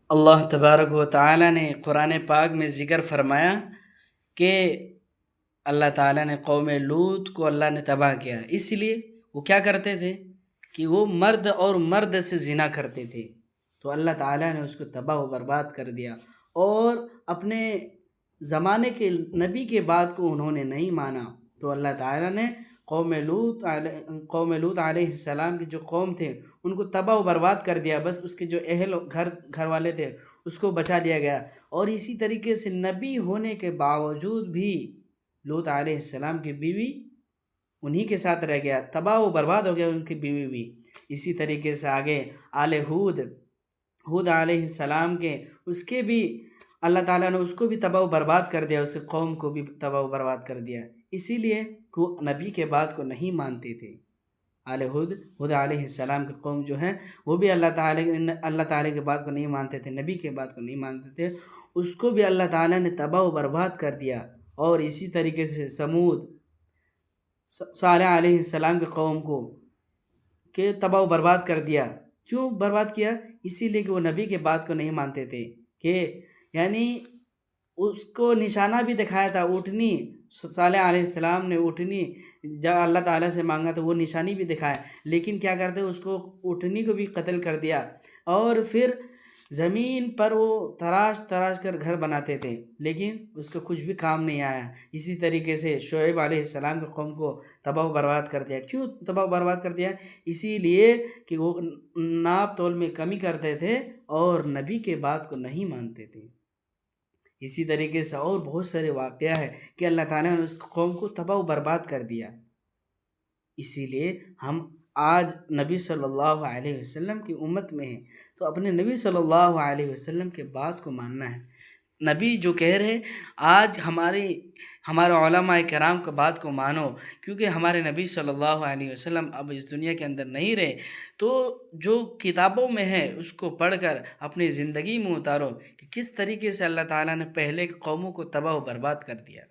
اللہ تبارک و تعالی نے قرآن پاک میں ذکر فرمایا کہ اللہ تعالیٰ نے قوم لوط کو اللہ نے تباہ کیا، اس لیے وہ کیا کرتے تھے کہ وہ مرد اور مرد سے زنا کرتے تھے، تو اللہ تعالیٰ نے اس کو تباہ و برباد کر دیا۔ اور اپنے زمانے کے نبی کے بات کو انہوں نے نہیں مانا، تو اللہ تعالیٰ نے قوم لوط علیہ السلام کی جو قوم تھے ان کو تباہ و برباد کر دیا، بس اس کے جو گھر والے تھے اس کو بچا لیا گیا۔ اور اسی طریقے سے نبی ہونے کے باوجود بھی لوط علیہ السلام کی بیوی انہی کے ساتھ رہ گیا، تباہ و برباد ہو گیا ان کی بیوی بھی۔ اسی طریقے سے آگے آل ہود علیہ السلام کے اس کے بھی اللہ تعالیٰ نے اس کو بھی تباہ و برباد کر دیا، اس قوم کو بھی تباہ و برباد کر دیا، اسی لیے کہ وہ نبی کے بات کو نہیں مانتے تھے۔ ہود علیہ السلام کی قوم جو ہے وہ بھی اللہ تعالیٰ کے بات کو نہیں مانتے تھے، نبی کے بات کو نہیں مانتے تھے، اس کو بھی اللہ تعالیٰ نے تباہ و برباد کر دیا۔ اور اسی طریقے سے سمود، صالح علیہ السلام کی قوم کو کہ تباہ و برباد کر دیا۔ کیوں برباد کیا؟ اسی لیے کہ وہ نبی کے بات کو نہیں مانتے تھے، کہ یعنی اس کو نشانہ بھی دکھایا تھا، اونٹنی، صالح علیہ السلام نے اونٹنی جب اللہ تعالیٰ سے مانگا تو وہ نشانی بھی دکھایا، لیکن کیا کرتے اس کو اونٹنی کو بھی قتل کر دیا، اور پھر زمین پر وہ تراش کر گھر بناتے تھے، لیکن اس کا کچھ بھی کام نہیں آیا۔ اسی طریقے سے شعیب علیہ السلام کی قوم کو تباہ و برباد کر دیا۔ کیوں تباہ و برباد کر دیا؟ اسی لیے کہ وہ ناپ تول میں کمی کرتے تھے اور نبی کے بات کو نہیں مانتے تھے۔ اسی طریقے سے اور بہت سارے واقعہ ہے کہ اللہ تعالیٰ نے اس قوم کو تباہ و برباد کر دیا۔ اسی لیے ہم آج نبی صلی اللہ علیہ وسلم کی امت میں ہیں تو اپنے نبی صلی اللہ علیہ وسلم کے بات کو ماننا ہے۔ نبی جو کہہ رہے آج ہمارے علماء کرام کا بات کو مانو، کیونکہ ہمارے نبی صلی اللہ علیہ وسلم اب اس دنیا کے اندر نہیں رہے، تو جو کتابوں میں ہے اس کو پڑھ کر اپنی زندگی میں اتارو کہ کس طریقے سے اللہ تعالیٰ نے پہلے قوموں کو تباہ و برباد کر دیا۔